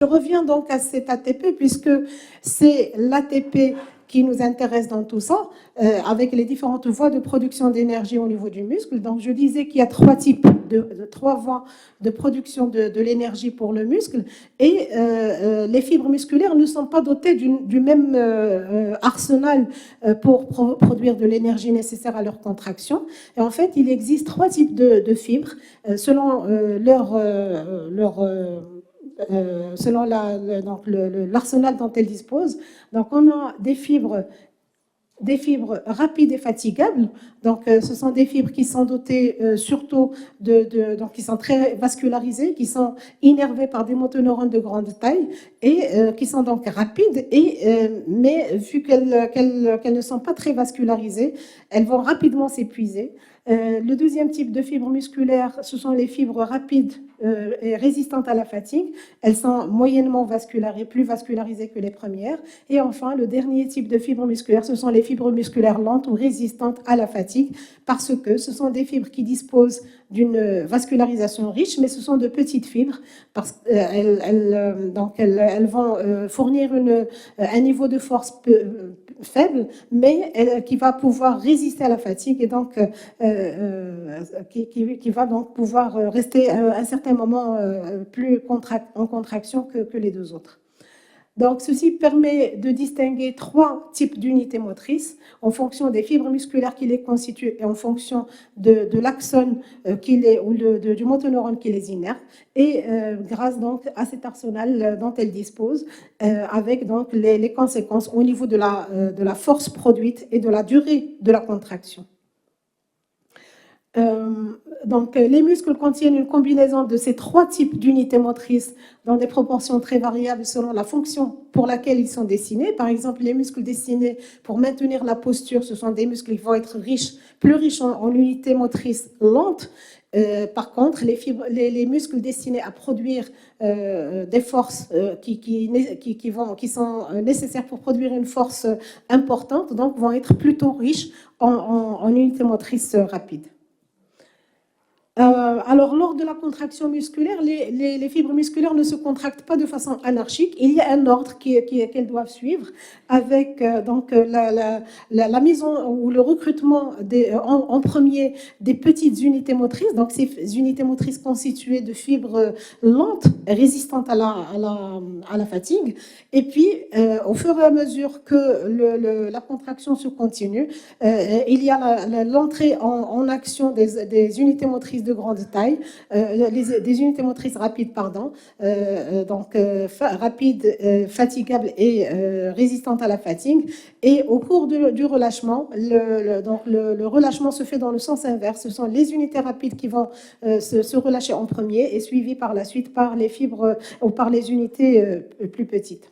Je reviens donc à cet ATP puisque c'est l'ATP qui nous intéresse dans tout ça, avec les différentes voies de production d'énergie au niveau du muscle. Donc, je disais qu'il y a trois voies de production de l'énergie pour le muscle, et les fibres musculaires ne sont pas dotées du même arsenal pour produire de l'énergie nécessaire à leur contraction. Et en fait, il existe trois types de fibres selon selon l'arsenal dont elles disposent. Donc, on a des fibres rapides et fatigables. Donc, ce sont des fibres qui sont dotées surtout donc, qui sont très vascularisées, qui sont innervées par des motoneurones de grande taille et qui sont donc rapides, mais vu qu'elles ne sont pas très vascularisées, elles vont rapidement s'épuiser. Le deuxième type de fibres musculaires, ce sont les fibres rapides et résistantes à la fatigue. Elles sont moyennement vascularisées, plus vascularisées que les premières. Et enfin, le dernier type de fibres musculaires, ce sont les fibres musculaires lentes ou résistantes à la fatigue, parce que ce sont des fibres qui disposent d'une vascularisation riche, mais ce sont de petites fibres, parce qu'elles vont fournir un niveau de force faible, mais qui va pouvoir résister à la fatigue et donc qui va donc pouvoir rester un certain moment plus en contraction que les deux autres. Donc, ceci permet de distinguer trois types d'unités motrices en fonction des fibres musculaires qui les constituent et en fonction de l'axone ou du motoneurone qui les innerve, et grâce donc à cet arsenal dont elles disposent, avec donc les conséquences au niveau de la force produite et de la durée de la contraction. Donc, les muscles contiennent une combinaison de ces trois types d'unités motrices dans des proportions très variables selon la fonction pour laquelle ils sont destinés. Par exemple, les muscles destinés pour maintenir la posture, ce sont des muscles qui vont être plus riches en unités motrices lentes. Par contre, les muscles destinés à produire des forces qui sont nécessaires pour produire une force importante, donc vont être plutôt riches en unités motrices rapides. Alors, lors de la contraction musculaire, les fibres musculaires ne se contractent pas de façon anarchique. Il y a un ordre qu'elles doivent suivre, avec donc la mise ou le recrutement en premier des petites unités motrices. Donc, ces unités motrices constituées de fibres lentes, résistantes à la fatigue. Et puis, au fur et à mesure que la contraction se continue, il y a l'entrée en action des unités motrices de grande taille, des unités motrices rapides, rapides, fatigables et résistantes à la fatigue. Et au cours du relâchement, le relâchement se fait dans le sens inverse. Ce sont les unités rapides qui vont se relâcher en premier et suivies par la suite par les fibres ou par les unités plus petites.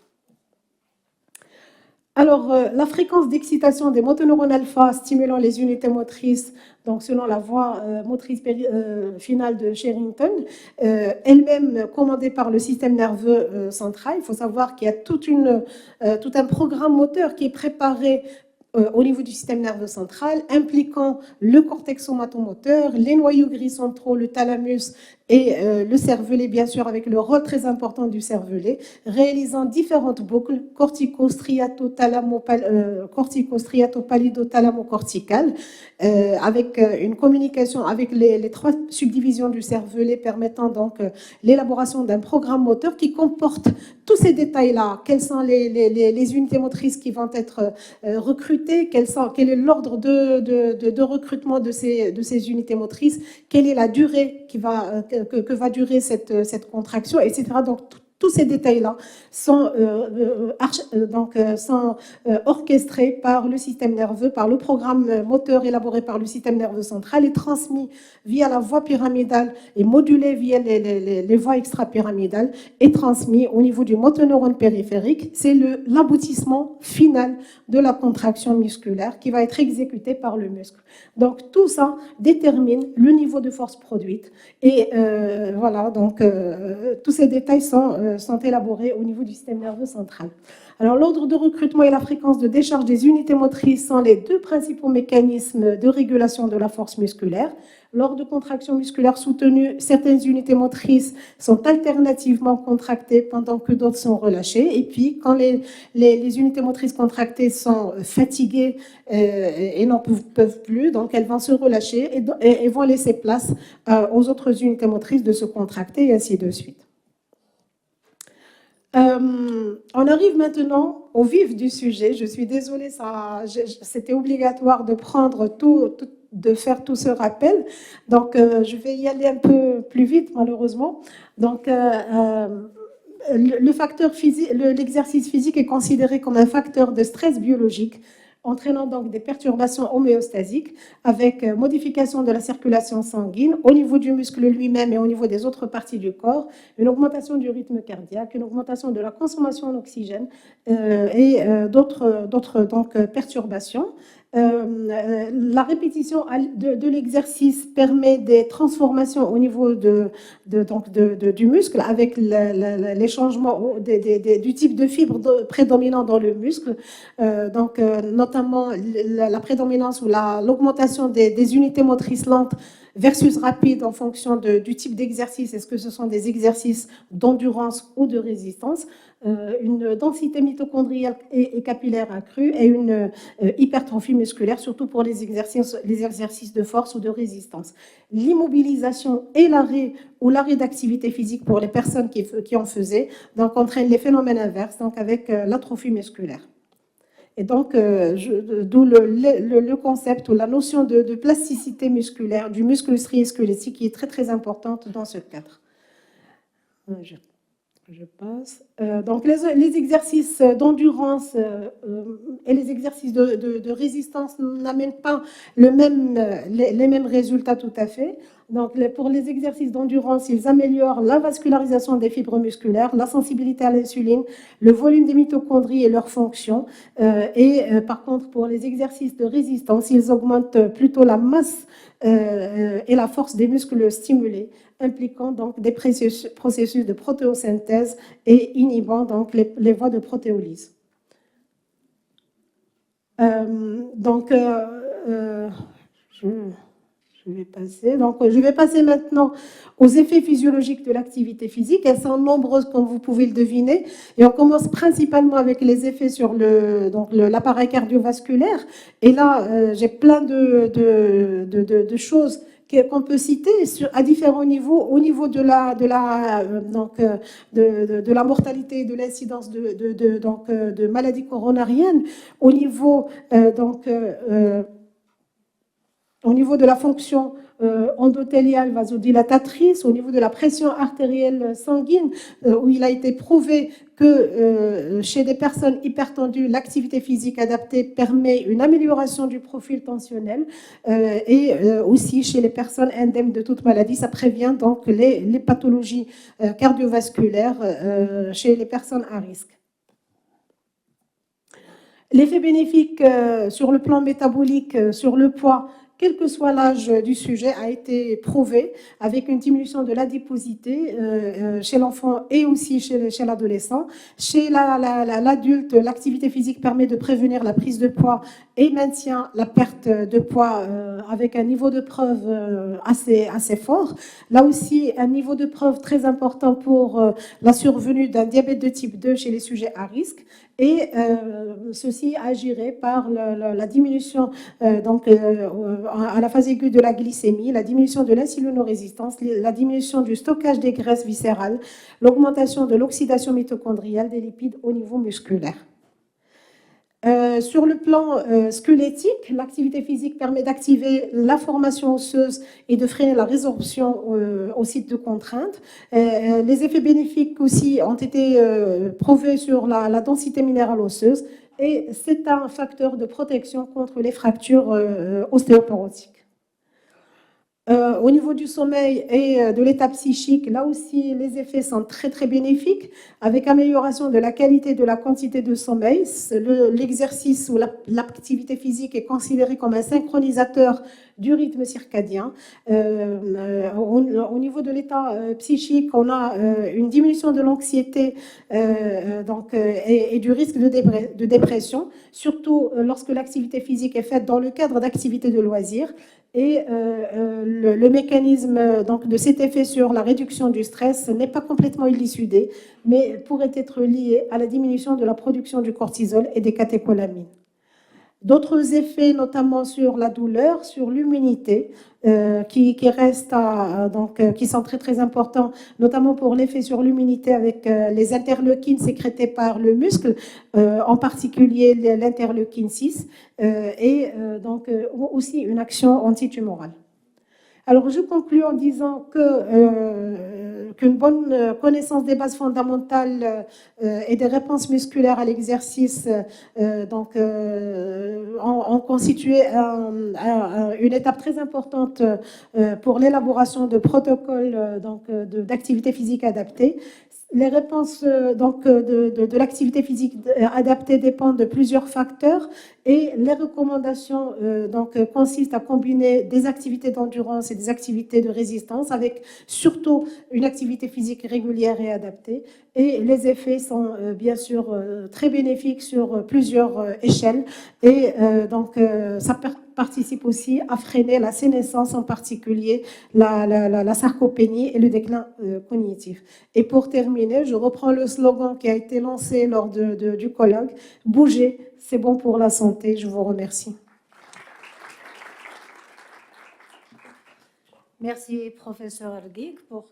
Alors, la fréquence d'excitation des motoneurones alpha stimulant les unités motrices, donc selon la voie motrice finale de Sherrington, elle-même commandée par le système nerveux central. Il faut savoir qu'il y a tout un programme moteur qui est préparé au niveau du système nerveux central, impliquant le cortex somatomoteur, les noyaux gris centraux, le thalamus et le cervelet, bien sûr, avec le rôle très important du cervelet, réalisant différentes boucles cortico-striato-palido-thalamo-corticales, avec une communication avec les trois subdivisions du cervelet, permettant donc l'élaboration d'un programme moteur qui comporte tous ces détails-là. Quelles sont les unités motrices qui vont être recrutées, quel est l'ordre de recrutement de ces unités motrices, quelle est la durée que va durer cette contraction, etc. Donc, tous ces détails-là sont orchestrés par le système nerveux, par le programme moteur élaboré par le système nerveux central et transmis via la voie pyramidale et modulé via les voies extrapyramidales et transmis au niveau du motoneurone périphérique. C'est l'aboutissement final de la contraction musculaire qui va être exécutée par le muscle. Donc, tout ça détermine le niveau de force produite. Et voilà, donc tous ces détails sont sont élaborés au niveau du système nerveux central. Alors, l'ordre de recrutement et la fréquence de décharge des unités motrices sont les deux principaux mécanismes de régulation de la force musculaire. Lors de contractions musculaires soutenues, certaines unités motrices sont alternativement contractées pendant que d'autres sont relâchées. Et puis, quand les unités motrices contractées sont fatiguées et n'en peuvent plus, donc elles vont se relâcher et vont laisser place aux autres unités motrices de se contracter et ainsi de suite. On arrive maintenant au vif du sujet. Je suis désolée, c'était obligatoire de prendre de faire tout ce rappel. Donc, je vais y aller un peu plus vite, malheureusement. Donc, l'exercice physique est considéré comme un facteur de stress biologique, entraînant donc des perturbations homéostasiques avec modification de la circulation sanguine au niveau du muscle lui-même et au niveau des autres parties du corps, une augmentation du rythme cardiaque, une augmentation de la consommation en oxygène et d'autres donc perturbations. La répétition de l'exercice permet des transformations au niveau du muscle avec les changements du type de fibre prédominant dans le muscle, notamment la prédominance ou l'augmentation des unités motrices lentes versus rapides en fonction du type d'exercice. Est-ce que ce sont des exercices d'endurance ou de résistance? Une densité mitochondriale et capillaire accrue et une hypertrophie musculaire, surtout pour les exercices de force ou de résistance. L'immobilisation et l'arrêt ou l'arrêt d'activité physique pour les personnes qui en faisaient donc, entraîne les phénomènes inverses, donc avec l'atrophie musculaire. Et donc, d'où le concept ou la notion de plasticité musculaire du muscle strié squelettique qui est très, très importante dans ce cadre. Je passe. Donc, les exercices d'endurance et les exercices de résistance n'amènent pas les mêmes résultats tout à fait. Donc, pour les exercices d'endurance, ils améliorent la vascularisation des fibres musculaires, la sensibilité à l'insuline, le volume des mitochondries et leur fonction. Par contre, pour les exercices de résistance, ils augmentent plutôt la masse et la force des muscles stimulés, impliquant donc des processus de protéosynthèse et inhibant donc les voies de protéolyse. Je vais passer maintenant aux effets physiologiques de l'activité physique. Elles sont nombreuses, comme vous pouvez le deviner. Et on commence principalement avec les effets sur l'appareil cardiovasculaire. Et là, j'ai plein de choses qu'on peut citer à différents niveaux, au niveau de la mortalité et de l'incidence de maladies coronariennes, au niveau de la fonction endothéliale vasodilatatrice, au niveau de la pression artérielle sanguine, où il a été prouvé que chez des personnes hypertendues, l'activité physique adaptée permet une amélioration du profil tensionnel et aussi chez les personnes indemnes de toute maladie, ça prévient donc les pathologies cardiovasculaires chez les personnes à risque. L'effet bénéfique sur le plan métabolique, sur le poids, quel que soit l'âge du sujet, a été prouvé avec une diminution de l'adiposité chez l'enfant et aussi chez l'adolescent. Chez l'adulte, l'activité physique permet de prévenir la prise de poids et maintient la perte de poids avec un niveau de preuve assez fort. Là aussi, un niveau de preuve très important pour la survenue d'un diabète de type 2 chez les sujets à risque. Et ceci agirait par la diminution à la phase aiguë de la glycémie, la diminution de l'insulinorésistance, la diminution du stockage des graisses viscérales, l'augmentation de l'oxydation mitochondriale des lipides au niveau musculaire. Sur le plan squelettique, l'activité physique permet d'activer la formation osseuse et de freiner la résorption au site de contrainte. Les effets bénéfiques aussi ont été prouvés sur la densité minérale osseuse et c'est un facteur de protection contre les fractures ostéoporotiques. Au niveau du sommeil et de l'état psychique, là aussi, les effets sont très, très bénéfiques, avec amélioration de la qualité et de la quantité de sommeil. L'exercice ou l'activité physique est considéré comme un synchronisateur du rythme circadien. Au niveau de l'état psychique, on a une diminution de l'anxiété et du risque de dépression, surtout lorsque l'activité physique est faite dans le cadre d'activités de loisirs. Et le mécanisme donc, de cet effet sur la réduction du stress n'est pas complètement élucidé, mais pourrait être lié à la diminution de la production du cortisol et des catécholamines. D'autres effets, notamment sur la douleur, sur l'immunité, qui sont très très importants, notamment pour l'effet sur l'immunité avec les interleukines sécrétées par le muscle, en particulier l'interleukine 6, aussi une action antitumorale. Alors, je conclus en disant qu'une bonne connaissance des bases fondamentales et des réponses musculaires à l'exercice ont constitué une étape très importante pour l'élaboration de protocoles d'activité physique adaptée. Les réponses de l'activité physique adaptée dépendent de plusieurs facteurs et les recommandations consistent à combiner des activités d'endurance et des activités de résistance avec surtout une activité physique régulière et adaptée. Et les effets sont bien sûr très bénéfiques sur plusieurs échelles et ça participe aussi à freiner la sénescence, en particulier la sarcopénie et le déclin cognitif. Et pour terminer, je reprends le slogan qui a été lancé lors du colloque, « Bouger, c'est bon pour la santé ». Je vous remercie. Merci, professeur Erguic, pour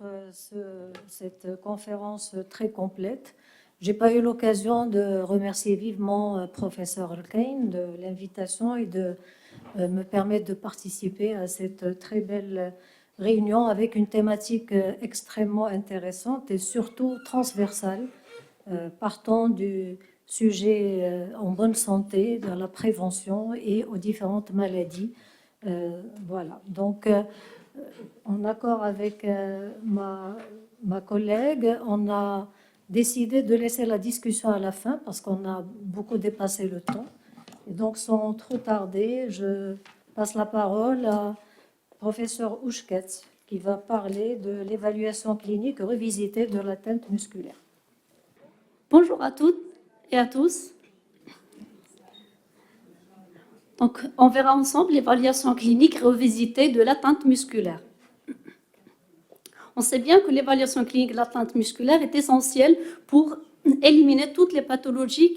cette conférence très complète. Je n'ai pas eu l'occasion de remercier vivement professeur Elkain de l'invitation et de me permettre de participer à cette très belle réunion avec une thématique extrêmement intéressante et surtout transversale, partant du sujet en bonne santé, de la prévention et aux différentes maladies. Voilà. Donc, en accord avec ma collègue, on a décidé de laisser la discussion à la fin parce qu'on a beaucoup dépassé le temps. Et donc, sans trop tarder, je passe la parole à professeur Ushkets qui va parler de l'évaluation clinique revisitée de l'atteinte musculaire. Bonjour à toutes et à tous. Donc, on verra ensemble l'évaluation clinique revisitée de l'atteinte musculaire. On sait bien que l'évaluation clinique de l'atteinte musculaire est essentielle pour éliminer toutes les pathologies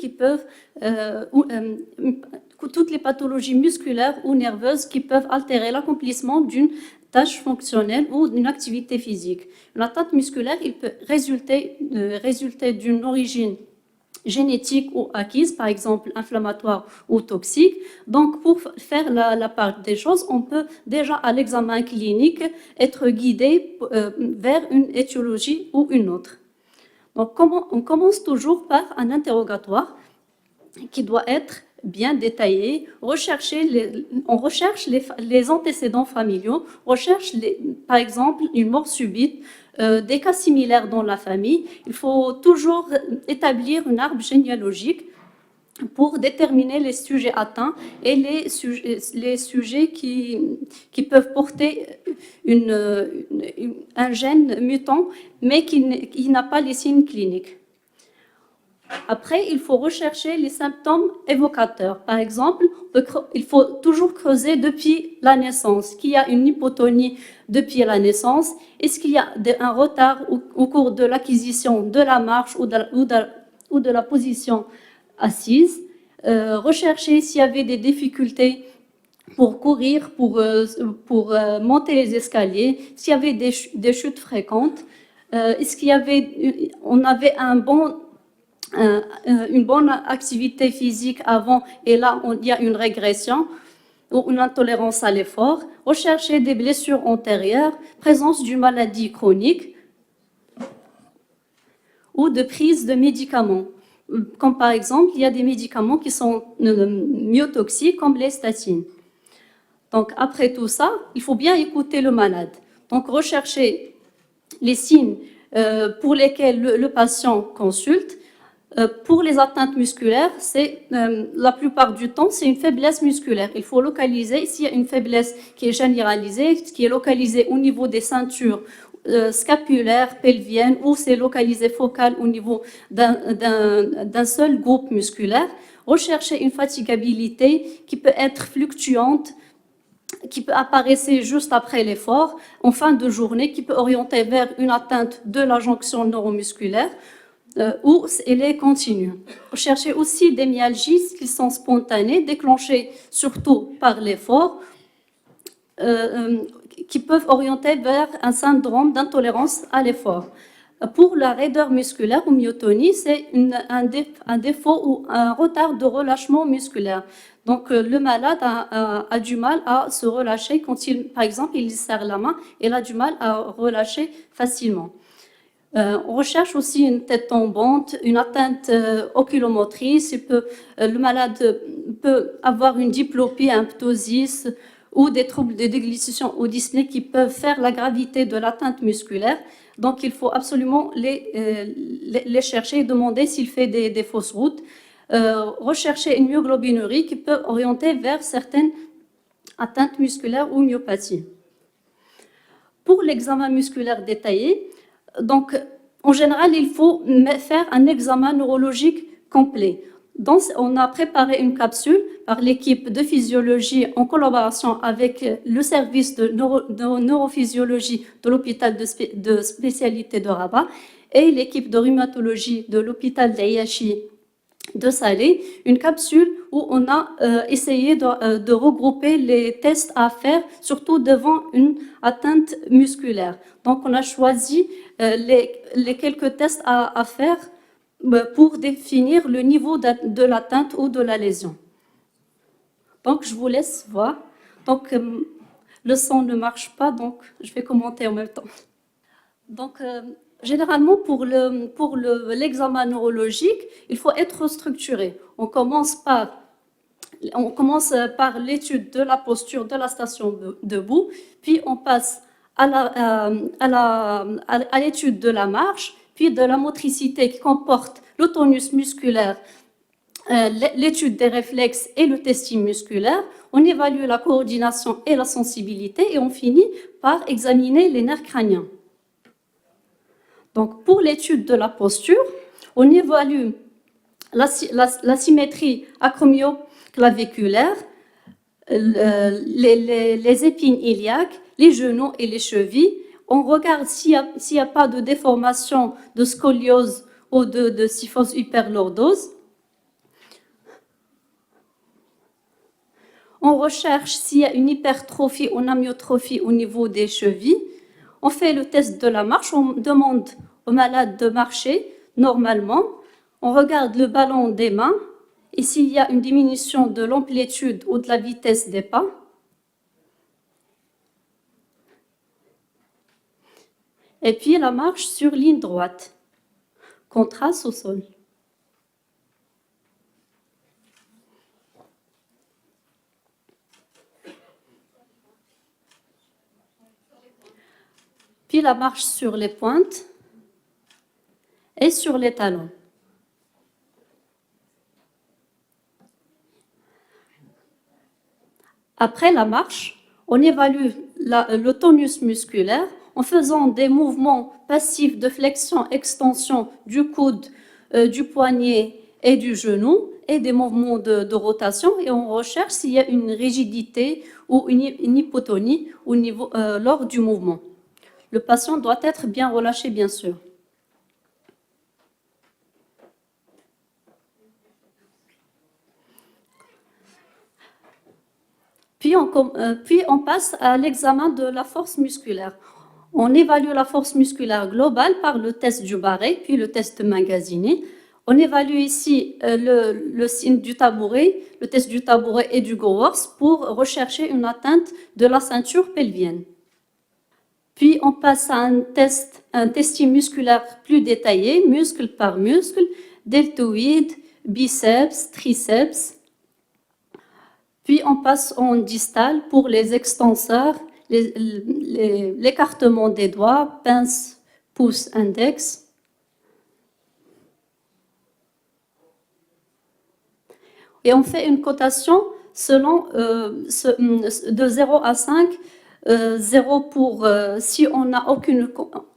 toutes les pathologies musculaires ou nerveuses qui peuvent altérer l'accomplissement d'une tâche fonctionnelle ou d'une activité physique. Une atteinte musculaire, il peut résulter d'une origine génétique ou acquise, par exemple inflammatoire ou toxique. Donc, pour faire la part des choses, on peut déjà à l'examen clinique être guidé vers une étiologie ou une autre. Donc, on commence toujours par un interrogatoire qui doit être bien détaillé. On recherche les antécédents familiaux, par exemple une mort subite, des cas similaires dans la famille. Il faut toujours établir un arbre généalogique pour déterminer les sujets atteints et les sujets qui peuvent porter un gène mutant, mais qui n'a pas les signes cliniques. Après, il faut rechercher les symptômes évocateurs. Par exemple, il faut toujours creuser depuis la naissance. Est-ce qu'il y a une hypotonie depuis la naissance? Est-ce qu'il y a un retard au cours de l'acquisition de la marche ou de la position assise? Rechercher s'il y avait des difficultés pour courir, pour monter les escaliers, s'il y avait des chutes fréquentes. Est-ce qu'on avait une bonne activité physique avant et là il y a une régression ou une intolérance à l'effort, rechercher des blessures antérieures, présence d'une maladie chronique ou de prise de médicaments. Comme par exemple, il y a des médicaments qui sont myotoxiques comme les statines. Donc, après tout ça, il faut bien écouter le malade. Donc, rechercher les signes pour lesquels le patient consulte. Pour les atteintes musculaires, la plupart du temps, c'est une faiblesse musculaire. Il faut localiser s'il y a une faiblesse qui est généralisée, qui est localisée au niveau des ceintures scapulaires, pelviennes, ou c'est localisé focal au niveau d'un seul groupe musculaire. Rechercher une fatigabilité qui peut être fluctuante, qui peut apparaître juste après l'effort, en fin de journée, qui peut orienter vers une atteinte de la jonction neuromusculaire, où elle est continue. Rechercher aussi des myalgies qui sont spontanées, déclenchées surtout par l'effort, qui peuvent orienter vers un syndrome d'intolérance à l'effort. Pour la raideur musculaire ou myotonie, c'est un défaut ou un retard de relâchement musculaire. Donc, le malade a du mal à se relâcher quand par exemple, il serre la main, il a du mal à relâcher facilement. On recherche aussi une tête tombante, une atteinte oculomotrice. Le malade peut avoir une diplopie, un ptosis ou des troubles de déglutition ou dyspnée qui peuvent faire la gravité de l'atteinte musculaire. Donc, il faut absolument les chercher et demander s'il fait des fausses routes. Rechercher une myoglobinurie qui peut orienter vers certaines atteintes musculaires ou myopathies. Pour l'examen musculaire détaillé, donc, en général, il faut faire un examen neurologique complet. Donc, on a préparé une capsule par l'équipe de physiologie en collaboration avec le service de neurophysiologie de l'hôpital de spécialité de Rabat et l'équipe de rhumatologie de l'hôpital d'Ayachi de Salé, une capsule où on a essayé de regrouper les tests à faire, surtout devant une atteinte musculaire. Donc, on a choisi les quelques tests à faire pour définir le niveau de l'atteinte ou de la lésion. Donc, je vous laisse voir. Donc, le son ne marche pas, donc je vais commenter en même temps. Donc, généralement, pour l'examen neurologique, il faut être structuré. On commence par l'étude de la posture de la station debout, puis on passe à l'étude de la marche, puis de la motricité qui comporte le tonus musculaire, l'étude des réflexes et le testing musculaire. On évalue la coordination et la sensibilité et on finit par examiner les nerfs crâniens. Donc, pour l'étude de la posture, on évalue la symétrie acromio-claviculaire, les épines iliaques, les genoux et les chevilles. On regarde s'il n'y a pas de déformation de scoliose ou de syphose hyperlordose. On recherche s'il y a une hypertrophie ou une amyotrophie au niveau des chevilles. On fait le test de la marche, on demande au malade de marcher normalement. On regarde le ballon des mains et s'il y a une diminution de l'amplitude ou de la vitesse des pas. Et puis la marche sur ligne droite, contraste au sol. Puis la marche sur les pointes et sur les talons. Après la marche, on évalue le tonus musculaire en faisant des mouvements passifs de flexion-extension du coude, du poignet et du genou et des mouvements de rotation et on recherche s'il y a une rigidité ou une hypotonie lors du mouvement. Le patient doit être bien relâché, bien sûr. Puis on passe à l'examen de la force musculaire. On évalue la force musculaire globale par le test du barré, puis le test magasiné. On évalue ici le signe du tabouret, le test du tabouret et du Gowers pour rechercher une atteinte de la ceinture pelvienne. Puis on passe à un testing musculaire plus détaillé, muscle par muscle, deltoïde, biceps, triceps. Puis on passe en distal pour les extenseurs, l'écartement des doigts, pince, pouce, index. Et on fait une cotation selon de 0 à 5, 0 pour si on n'a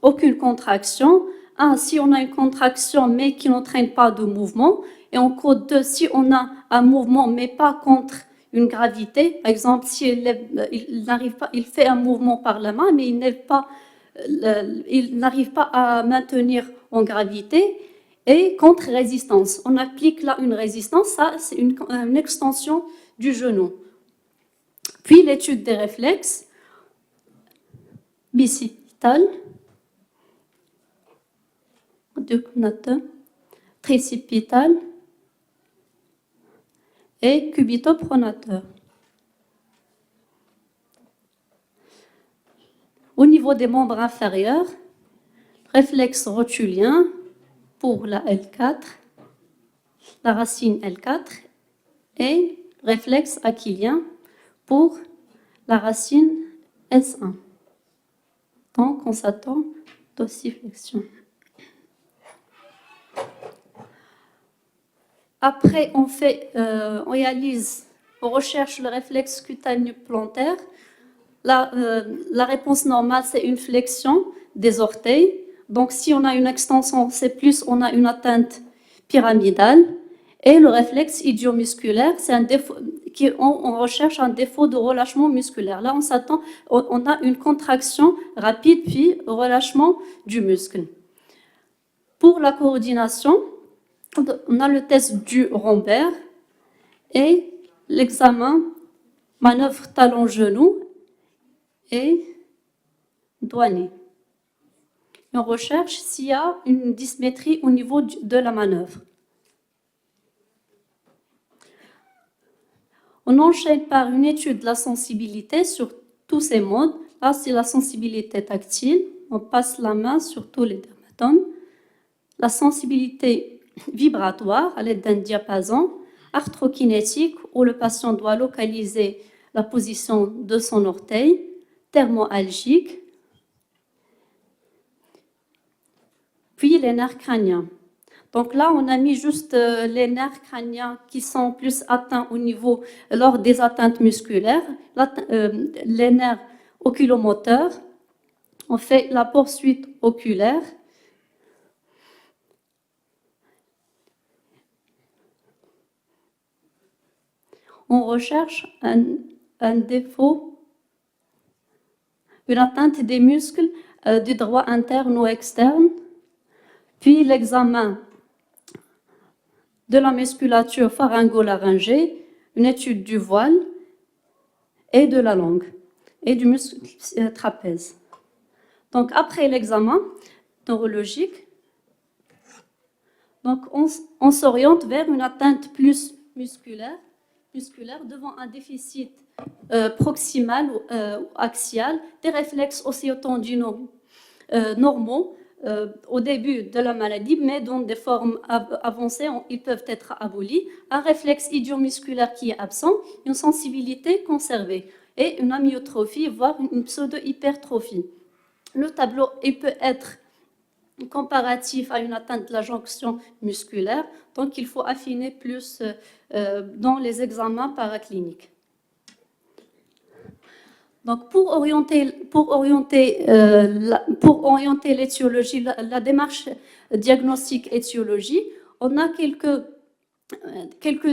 aucune contraction, 1 si on a une contraction mais qui n'entraîne pas de mouvement, et en code 2 si on a un mouvement mais pas contre une gravité. Par exemple, si il fait un mouvement par la main mais il n'arrive pas à maintenir en gravité. Et contre-résistance, on applique là une résistance, ça c'est une extension du genou. Puis l'étude des réflexes, bicipital, déclinateur, tricipital et cubitopronateur. Au niveau des membres inférieurs, réflexe rotulien pour la L4, la racine L4 et réflexe achillien pour la racine S1. Donc, on s'attend dorsiflexion. Après, on recherche le réflexe cutané plantaire. La réponse normale, c'est une flexion des orteils. Donc, si on a une extension C+, on a une atteinte pyramidale. Et le réflexe idiomusculaire, c'est un défaut, on recherche un défaut de relâchement musculaire. Là, on a une contraction rapide, puis relâchement du muscle. Pour la coordination, on a le test du Rambert et l'examen manœuvre talon-genou et douanier. On recherche s'il y a une dysmétrie au niveau de la manœuvre. On enchaîne par une étude de la sensibilité sur tous ces modes. Là, c'est la sensibilité tactile. On passe la main sur tous les dermatomes. La sensibilité vibratoire à l'aide d'un diapason. Arthrokinétique, où le patient doit localiser la position de son orteil. Thermoalgique. Puis les nerfs crâniens. Donc là, on a mis juste les nerfs crâniens qui sont plus atteints au niveau, lors des atteintes musculaires, les nerfs oculomoteurs. On fait la poursuite oculaire. On recherche un défaut, une atteinte des muscles du droit interne ou externe. Puis l'examen de la musculature pharyngo-laryngée, une étude du voile et de la langue et du muscle trapèze. Donc après l'examen neurologique, donc on s'oriente vers une atteinte plus musculaire devant un déficit proximal ou axial, des réflexes osséotendinaux normaux au début de la maladie, mais dans des formes avancées, ils peuvent être abolis, un réflexe idiomusculaire qui est absent, une sensibilité conservée et une amyotrophie, voire une pseudo-hypertrophie. Le tableau il peut être comparatif à une atteinte de la jonction musculaire, donc il faut affiner plus dans les examens paracliniques. Donc, pour orienter l'étiologie, la démarche diagnostic-étiologie, on a quelques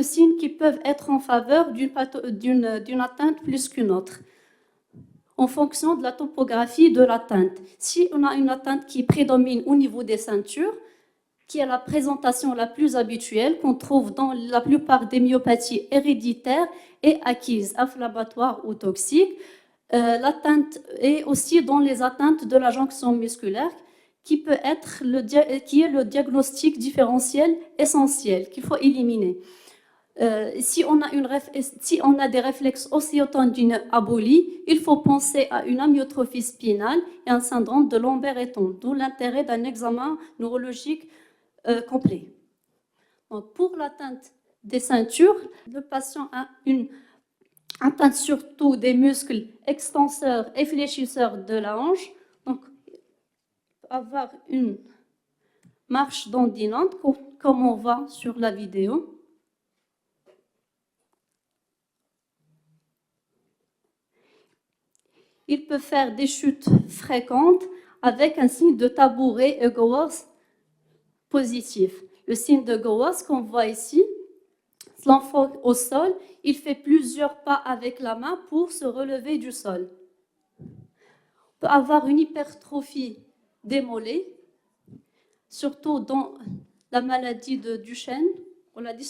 signes qui peuvent être en faveur d'une atteinte plus qu'une autre, en fonction de la topographie de l'atteinte. Si on a une atteinte qui prédomine au niveau des ceintures, qui est la présentation la plus habituelle qu'on trouve dans la plupart des myopathies héréditaires et acquises, inflammatoires ou toxiques, l'atteinte est aussi dans les atteintes de la jonction musculaire qui est le diagnostic différentiel essentiel qu'il faut éliminer. Si on a des réflexes osséotendineux abolis, il faut penser à une amyotrophie spinale et un syndrome de Lambert-Eaton, d'où l'intérêt d'un examen neurologique complet. Donc, pour l'atteinte des ceintures, le patient a une atteint surtout des muscles extenseurs et fléchisseurs de la hanche. Donc, avoir une marche dandinante, comme on voit sur la vidéo. Il peut faire des chutes fréquentes avec un signe de tabouret et Gowers positif. Le signe de Gowers qu'on voit ici, l'enfant au sol, il fait plusieurs pas avec la main pour se relever du sol. On peut avoir une hypertrophie des mollets, surtout dans la maladie de Duchenne, on l'a dit